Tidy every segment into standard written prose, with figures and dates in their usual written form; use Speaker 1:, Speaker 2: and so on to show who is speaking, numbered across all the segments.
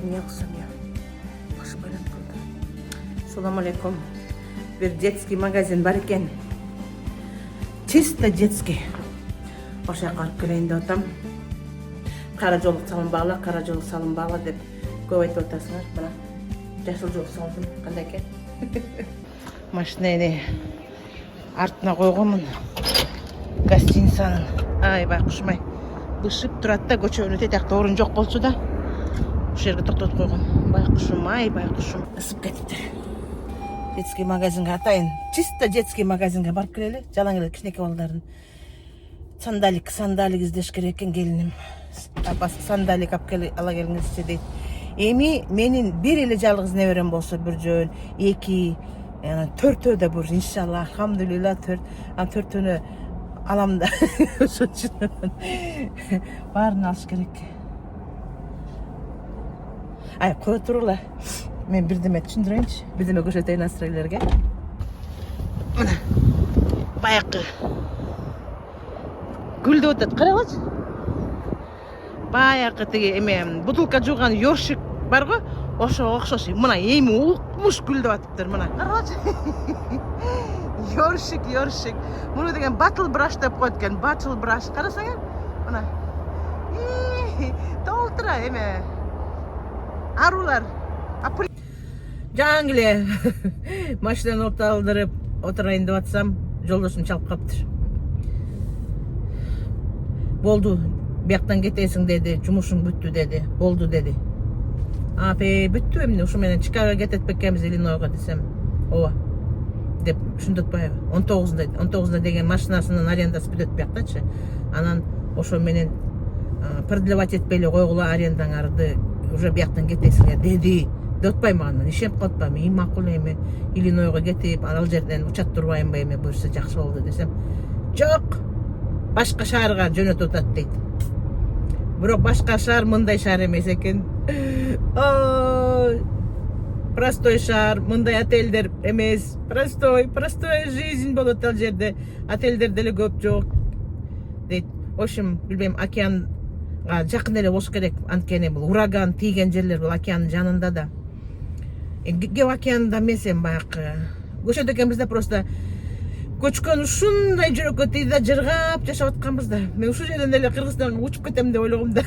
Speaker 1: Не кылсам я? Башым байланып калды. Салам алейкум. Бир детский магазин бар экен. Чисто детский. Ошо жака барып келейин деп атам. Кара жолук салынбагыла деп көп айтып атасыңар. Мына жашыл жол салдым. Кандай экен? Машинени артына койгонмун. Гостиницанын. Ай, байкушмай. Бышып турат да, көчөнү тетакта орун жок болчу да. Ошол жерге токтотуп койгон. Байкушум, байкушум. Ысып кетиптир. Детский магазинге атайын. Чисто детский магазинге барып келели. Жалаң эле кичинекей балдардын сандалик издеш керек экен келиним. Апасы сандалик алып ала келиңизчи дейт. Эми менин бир эле жалгыз неберем болсо бир жөн, 2, төртөө да бур иншалла, алхамдулилла 4. Төртөөнү алам да. Ошо үчүн баарын алыш керек. Ай, кое тургула. Мен бирдеме түшүндүрөйүнчү. Бирдеме көрсөтөйүн астралерге. Мына баякы гүлдөп атат, карагылачы. Баякы тиги эме бутылка жууган ёршик барго, ошого окшош. Мына эми укмуш гүлдөп атыптыр, мына. Карагылачы. Ёршик. Муну деген батл браш деп коет экен. Батл браш. Карасаңар? Мына. Толтура эме арулар. Жаңы эле машинаны алдырып отурайын деп атсам, жолдошум чалып калыптыр. Болду, бияктан кетесиң деди, жумушуң бүттү деди. Болду деди. Апе, бүттү эмне? Ушу менен Чикаго кетет бекемиз Иллинойго десем. Ооба. Деп түшүндүртпайбы? 19-да деген машинасынын арендасы бүтөт бияктачы. Анан ошо менен продлевать этпей эле койгула арендаңарды, уже бияктан кетесиң деди. Деп атпайм анан, ишенип калыптырмын. Эми макул эми Иллинойго кетип, ал жерден учат турбайынбы эми буюрса жакшы болду десем. Жок. Башка шаарга жөнөтүп атат дейт. Бирок башка шаар мындай шаар эмес экен. Ой. Простой шаар, мындай отельдер эмес. Простой жизнь болот ал жерде. Отельдер деле көп жок дейт. В общем, билбейм, океанга жакын эле болуш керек. Анткени бул ураган тийген жерлер бул океандын жанында да. Гео океанында эмес эми баягы. Көчөдө экенбиз да просто көчкөн ушундай жүрөккө тийди да, жыргап жашап атканбыз да. Мен ушул жерден эле Кыргызстанга учуп кетем деп ойлогом да.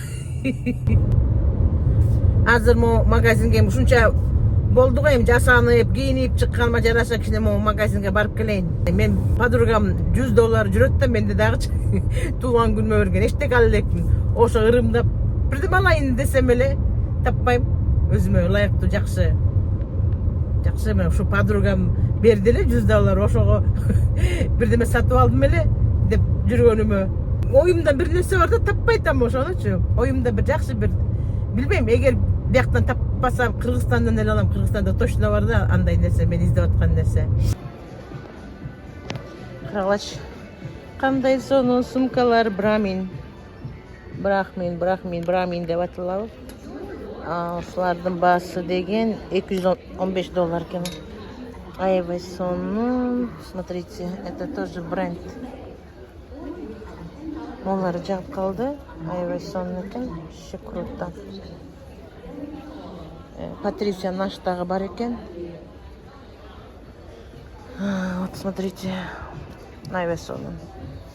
Speaker 1: Азыр могу магазинге ушунча болду го, эми жасанып, кийинип чыкканыма жараша кичине могу магазинге барып келейин. Мен подругам $100 жүрөт да, менде дагычы туулган күнүмө берген эчтеке ала элекмин. Ошо ырымдап бирдеме алайын десем эле таппайм. Өзүмө ылайыктуу жакшы мен ушу подругам берди эле $100, ошого бирдеме сатып алдым эле деп жүргөнүмө. Оюмда бир нерсе бар да, таппай атам ошонучу. Оюмда бир жакшы бир билбейм, эгер бияктан таппасам Кыргызстандан эле алам. Кыргызстанда точно бар да андай нерсе, мен издеп аткан нерсе. Карагылачы. Кандай сонун сумкалар, брамин деп аталабы. Ушулардын баасы деген $215 экен. Айвай сонун. Смотрите, это тоже бренд. Олар жагып калды. Айвай сонун экен. Вообще круто. Патриция Наштагы бар экен. Вот смотрите. Айвай сонун.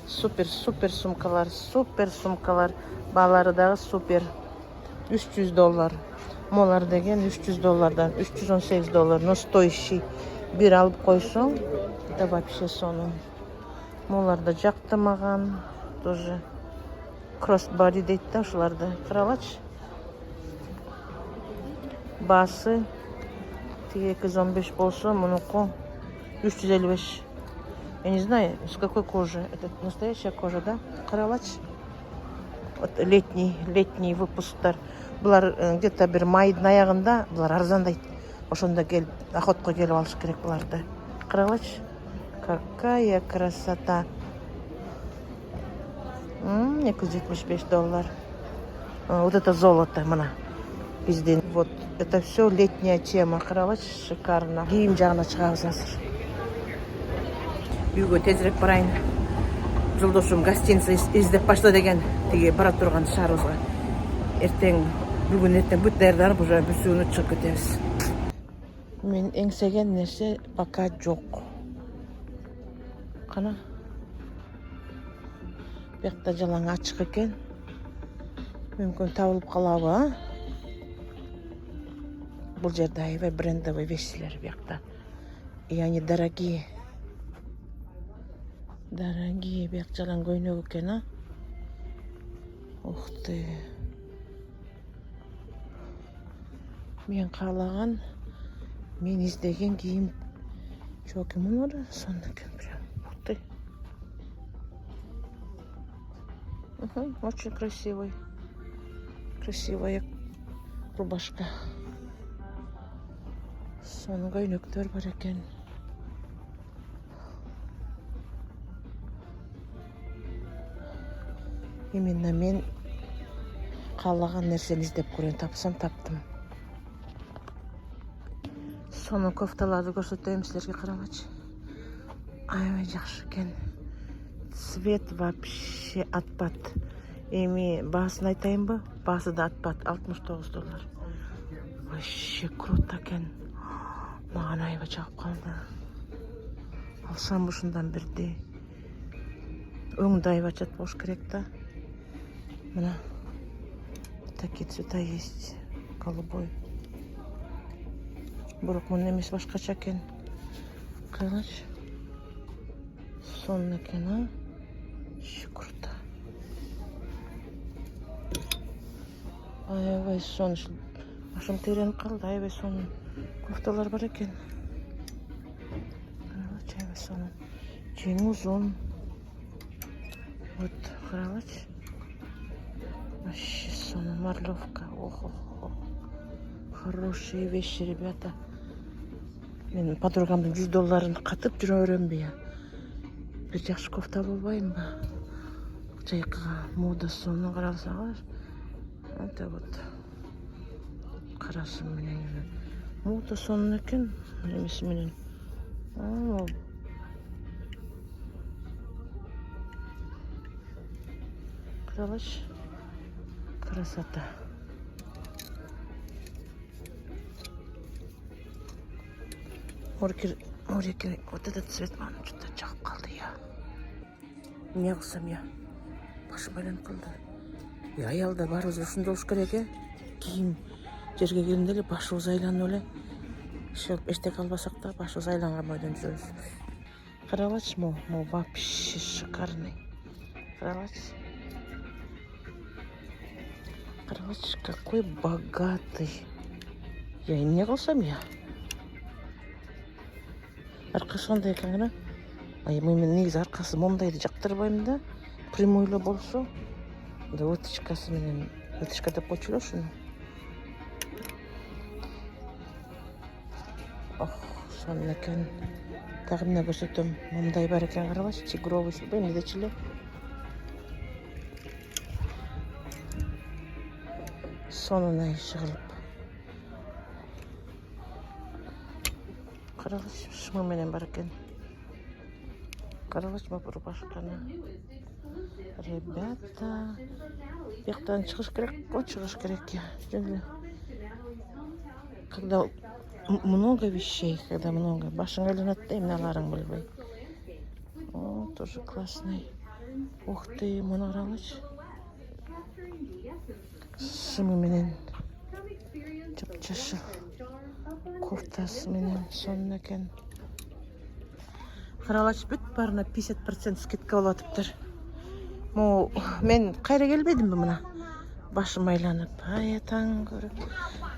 Speaker 1: Супер сумкалар. Баалары дагы супер. $300. Молар деген $300, $318. Но стоящий. Бир алып койсоң, это вообще сонун. Молар да жакты маган. Тоже кроссбоди дейт да ушуларды. Карагылачы. Баасы 215 болсо, мунуку 355. Я не знаю, с какой кожи. Это настоящая кожа, да? Карагылачы. Вот летний выпусктар. Булар где-то бир майдын аягында булар арзандайт. Ошондо келип, охотко келип алыш керек буларды. Карагылачы. Какая красота. $275. Вот это золото, мына. Биздин. Вот это все летняя тема. Карагылачы, шикарно. Кийим жагына чыгабыз азыр. Үйгө тезирээк барайын. Жолдошум гостиница издеп башла деген, тиги бара турган шаарыбызга. Эртең Бүгін ертең бүт дәрдар бұжа бүсуіні шығып кетеміз. Мен еңсеген нәрсе пока жоқ. Қана. Бияқта жалаң ашық екен. Мүмкін табылып қалабы, Бұл жерде аябай брендовый вещилер бияқта. И они дорогие. Дорогие, бияқ жалаң көйнек екен, Ух ты. Мен қалаған, мен іздеген киім жоқ емен ора, сонда екен прям. Ух ты. Очень красивый. Красивая рубашка. Соның көйнектер бар екен. Именно мен қалаған нәрсені іздеп көрейін, тапсам таптым. Соның кофталарды көрсетейін сіздерге, қараңызшы. Аябай жақсы екен. Цвет вообще атпат. Эми басын айтайын ба? Басы да атпат, $69. Вообще круто екен. Маған аябай жағып қалды. Алсам бұшындан бірде. Өңді аябай жат болуш керек та. Мына такие цвета есть. Голубой. Бұрық мұны емес башқаша екен. Қараңызшы. Сонын екен, круто. Аябай сон. Башым тереніп қалды. Аябай сонын кофталар бар екен. Аябай сонын. Жеңі ұзын. Вот, қараңызшы. Вообще сонын марлевка. Ох. Хорошие вещи, ребята. Мен подругамдың $100 қатып жүре берем бе? Bir жақсы кофта болбайын ба? Жайқыға мода соны қарасаңыз. Это вот. Қарасым менен. Мода соны екен. Немесі менен. Қаралаш. Красота. Морекер, вот этот цвет маған что-то жағып қалды, Не қылсам, Башым байланып қалды. Аялда бар өзі үшін болуш керек, Киім жерге келгенде башыбыз айланып Эштек албасақ та башыбыз айланған бойдан жүрөбүз. Қаралачы, мо вообще шикарный. Қаралачы. Қаралачы, какой богатый. Не қылсам, Арқасы қандай екен, Мен негізі арқасы момдайды жақтырбаймын да. Прямойлы болсо. Да өтішкасы менен. Өтішка деп қойчулар шуну. Соны екен. Тағы мына көрсетем. Момдай бар екен, қаралашы. Тигровый сілбей, недечілі. Сонына шығылып. Қаралашы, шымы менен бар екен. Қаралашы, бұл рубашканы. Ребята. Бияқтан шығыш керек, шығыш керек. Когда много вещей, когда много. Башың айланат да, мыналарың білбей. Тоже классный. Ух ты, мұны қаралашы. Шымы менен. Жап-жашыл. Кофтасы менен сонын екен. Қаралашы, бүт барына 50% скидка болатыптыр. Мен қайра келбедім бі мұна? Башым айланып. Таң көріп.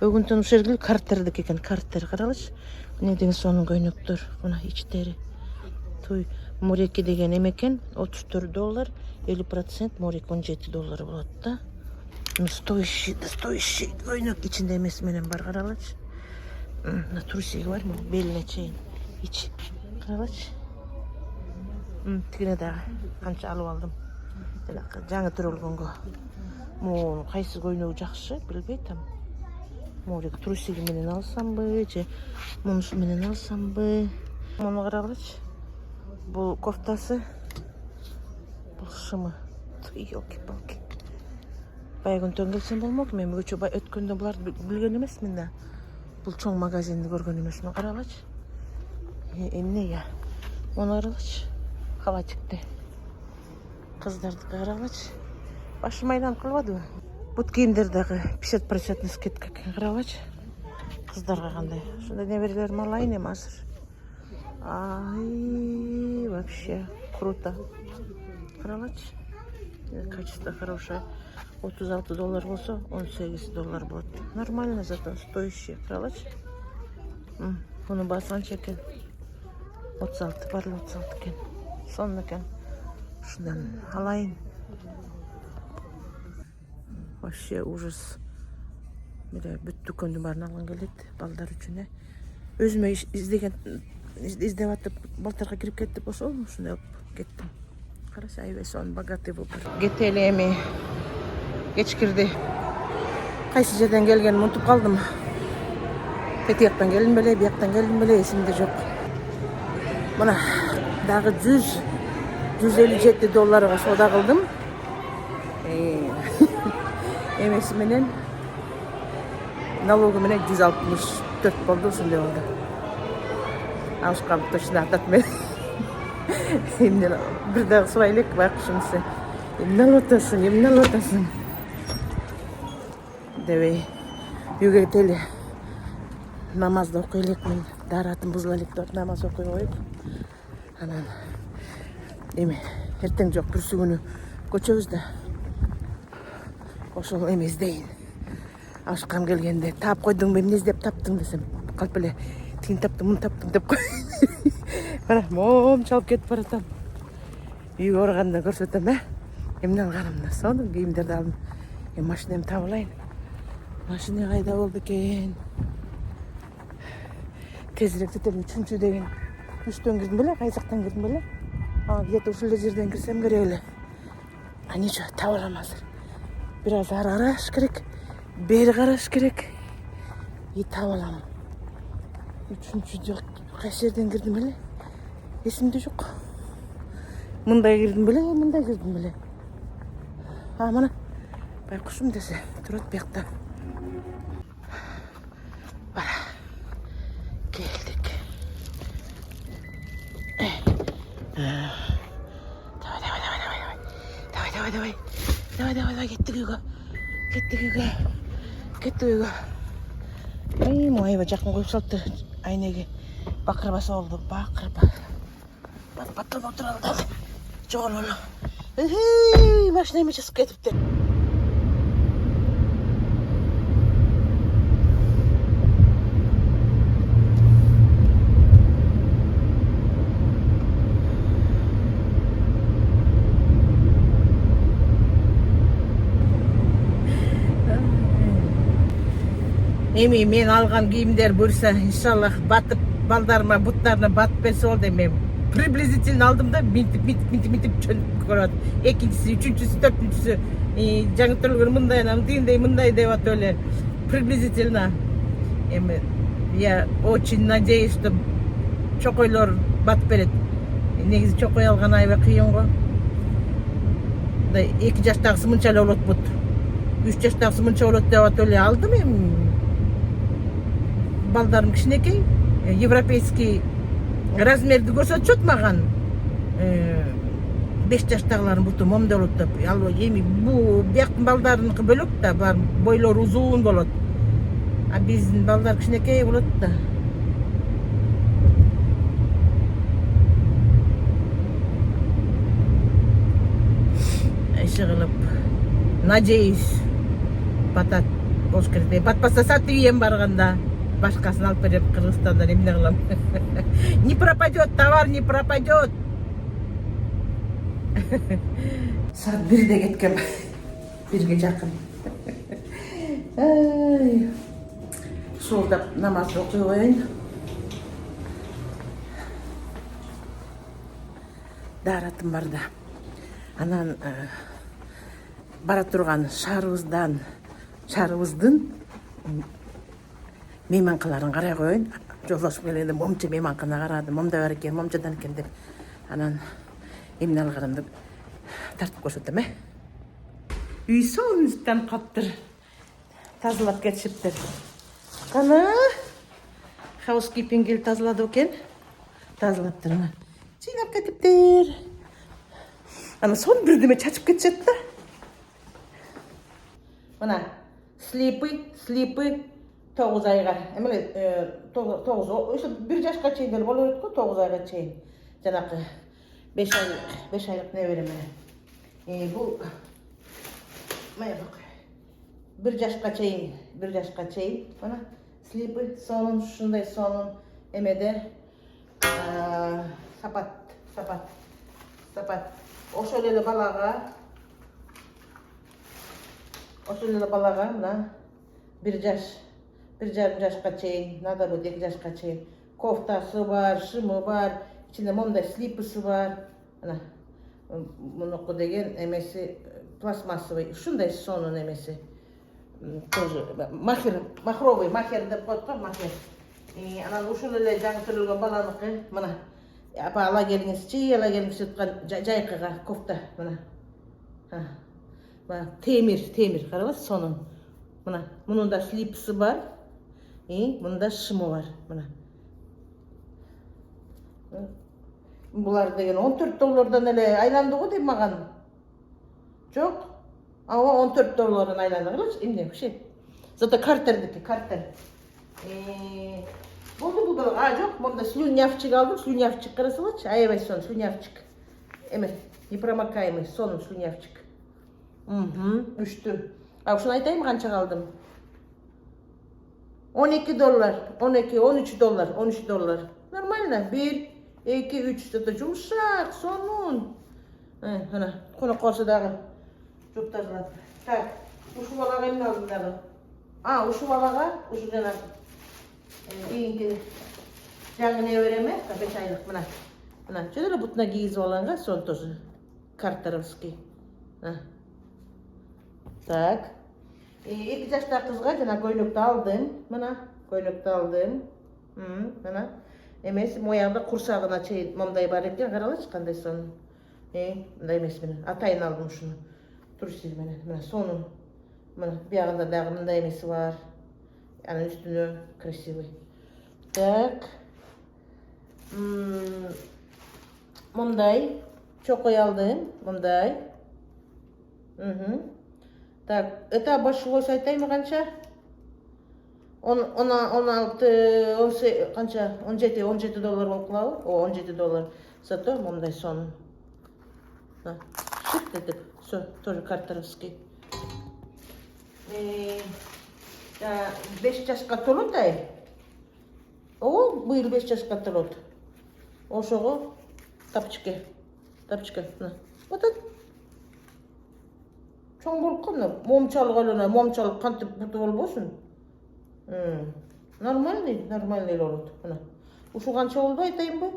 Speaker 1: Өгінтін ұшергілі картердік екен. Картер қаралашы. Не деген соның көйнектер. Мұна ичтері. Мореки деген емекен. $34. 50% морек $17 болады да. Стоящий көйнек içinde емес менен бар, қаралашы. На трусигі бар ма? Беліне чейін. Ич. Қаралашы. Тігіне дағы. Қанша алып алдым. Жаңы түрілгенгі. Қайсы көйнегі жақшы, білбейтім. Морек трусигі менен алсам бы, же мұнысы менен алсам бы. Мұны қаралашы. Бұл кофтасы. Бұл шымы. Елки-палки. Байгынтон келсем болмок, мен өчө өткөндө буларды билген эмесмин да. Бул чоң магазинди көргөн эмесмин, карагачы. Эмне я? Оны карагачы. Халатикти. Кыздарды карагачы. Башым айланып калбадыбы? Бут кийимдер дагы 50% скидка экен, карагачы. Кыздарга кандай? Ушундай неберелерим алайын эми азыр. Ай, вообще круто. Карагачы. Качество хорошее. $36 болсо, $18 болот. Нормально, зато стоящий. Карагачы. Муну басанчы экен. 36, барлы 36 экен. Сонун экен. Ушундан алайын. Вообще ужас. Мире бүт дүкөндүн баарын алган келет балдар үчүн. Өзүмө издеп атып балтарга кирип кеттип ошол ушундай болуп кеттим. Караса аябай сон богатый выбор. Кетели эми кеч кирди. Кайсы жерден келгенин унутуп калдым. Тетияктан келдим беле, бияктан келдим беле, эсимде жок. Мына дагы $157 соода кылдым. Эмеси менен налогу менен 164 болду, ушундай болду. Алышкам точно атат мен. Эмне бир дагы сурай элек байкушумсы. Эмне алып атасың? Дебей, үйгө кетели. Намазды окуй элек, мен даратым бузула элек деп намаз окуй коюп. Анан эми эртең жок бүрсү күнү көчөбүз да. Ошол эми издейин. Ашкам келгенде таап койдуңбу, эмне издеп таптың десем, калп эле тигин таптым, муну таптым деп кой. Мына мом чалып кетип баратам. Үйгө барганда көрсөтөм, эмне алганымды. Сонун кийимдерди алдым. Машинамды таап алайын. Машина кайда болду экен? Тезирээк жетелим, 3-чү деген. 3-төн кирдим беле, кай жактан кирдим беле? Где-то ушул жерден кирсем керек эле. Ничего, таап алам азыр. Бир аз ары караш керек. Бери караш керек. Таап алам. 3-чү кайсы жерден кирдим беле? Эсимде жок. Мындай кирдим беле, мындай кирдим беле. Мына байкушум десе, турат биякта. Бара. Келдик. Давай, кеттик үйгө. Моева жакын коюп салыпты айнеге. Бакырбаса болду, бакырба. Батып отуралы дагы. Жогололу. Машина эме часып кетипти. Эми мен алган кийимдер буюрса, иншаллах батып балдарыма буттарына батып берсе болду. Мен приблизительно алдым да мынтип чөнүп көрөт. Экинчиси, үчүнчүсү, төртүнчүсү жаңы төрөлгөн мындай, тигиндей мындай деп атып эле приблизительно. Эми я очень надеюсь, что чокойлор батып берет. Негизи чокой алган аябай кыйын го. 2 жаштагысы мынча эле болот бут. 3 жаштагысы мынча болот деп атып эле алдым эми. Балдарым кичинекей, европейский размерди көрсөтүшөт маган. 5 жаштагылардын буту момдой болот деп. Ал эми бул бияктын балдарыныкы бөлөк да, бар бойлору узун болот. А биздин балдар кичинекей болот да. Иши кылып, надеюсь, батат болуш керек. Батпаса сатып ийем барганда. Башкасын алып берем Кыргызстандан, эмне кылам? Не пропадет, товар не пропадет. Саат 1-де кеткем. 1-ге жакын. Шолдап намазды окуй коеюн. Даратым бар да. Анан бара турган шаарыбыздын мейманкаларын карай коеюн. Жолдошум келгенде момча мейманканы карады. Момда бар экен, момчадан экен деп. Анан эмне алганымды тартып көрсөтөм, Үй соныстан қаптыр. Тазалап кетшіптір. Қана housekeeping ел тазалады екен. Тазалаптыр. Жинап кетіптір. Ана сон бірдеме чачып кетшетті. Мына слипы 9 айға. Әмелі 9, бір жашқа чейіндер болу өтті, 9 айға чейін. Жанақы 5 айлық не береме. Бұл бір жашқа чейін. Мына слипы сонын, шындай сонын әмеді сапат. Ошолелі балаға мына бір жарым жашқа чейін, надо будет 2 жашқа чейін. Кофтасы бар, шымы бар, içinde момдай слипысы бар. Мұнықы деген әмесі пластмассовый, шындай сонын әмесі. Тоже махровый, махер деп қойдық, махер. Анан ушулеле жаңы түрілген баланықы, мына. Апа ала келіңіз өткен жайқыға кофта, мына. Темір, қаралас сонын. Мына, мұнында слипсы бар, мұнда шымы бар, мына. Бұлар деген $14 әлі айланды ғой деп маған. Жоқ, $14 айланды ғылыш, емде, күше. Зато картердікі, картер. Болды бұл балаға, жоқ, мұнда слюнявчик алдым, слюнявчик қарасылач, аябай сон, слюнявчик. Непромокаемый, сонын слюнявчик. Үшті. Шын айтайым қанша қалдым? $12, $13. Нормально, 1, 2, 3, это жұмшақ, сонын. Қона қосыдағы жұптарынан. Так, ұшы балаға емін алдымдағы. Ұшы балаға, ұшы жаңағы. Кейінгі жаңы не береме? 5 айлық, мына. Жөдері бұтына кейізіп аланға, сон тоже. Картеровский. Так. 2 жашта қызға жана көйлөктү алдым. Мына, көйлөктү алдым. Мына. Эмес, мояғда құрсағына чейін момдай бар екен, қаралашы қандай сон. Мындай емес менен. Атайын алдым шыны. Турсыз менен. Мына сонын. Мына, бияғында дағы мындай емесі бар. Аны үстүнө красивый. Так. Момдай. Чокой алдым. Момдай. Так, это обошлось айтайм қанша? 16, қанша? $17 болып қылауы? $17. Зато момдай сонын. Шык дедіп. Все, тоже картеровский. 5 жашқа толот ай. Бұйыр 5 жашқа толот. Ошоғы тапчыке. Вот это. Чоң болып қамна. Момчалық алына, момчалық қантып бұты болбосын. Нормальный олот. Ушул қанша болды айтайын ба?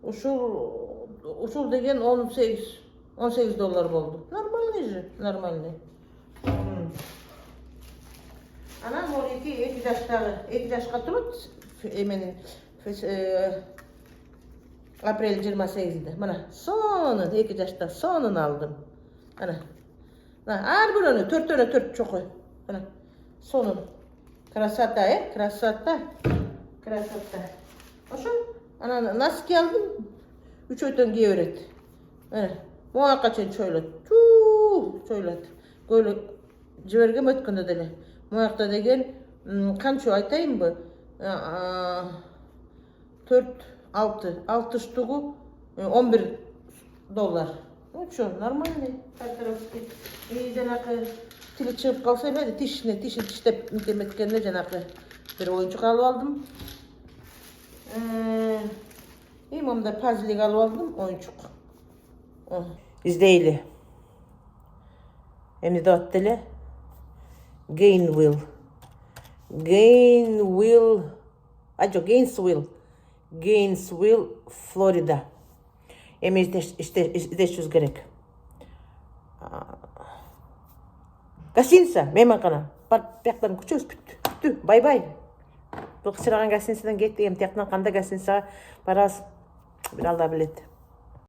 Speaker 1: Ушул деген $18 болды. Нормальный. Анан ол 2 жашқа тұрып, апрель 28-де. Мына, сонын, 2 жашта сонын алдым. Ар бір өні, 4 чоқой. Сонын. Красота, красота. Ошо, носки алдым, 3 өтен кие берет. Моаққа чейін чойлат. Көйлі жіберген өткенде деле. Моақта деген, қанша айтайын ба? 6 штугу $11. Ну что, нормальный, картеровский. И жанақы тili шығып қалса емеді, тишін тіштеп метеметкенде жанақы бір ойыншық алып алдым. И момда пазлик алып алдым, ойыншық. Издейлі. Эмне дат деле? Gainesville, Florida. Эми издешүүбүз керек. Гостиница, мейманкана. Бияктан күчөбүз бүттү. Бай. Бул кычыраган гостиницадан кеттик, эми тияктан кандай гостиницага барабыз? Бир Алла билет.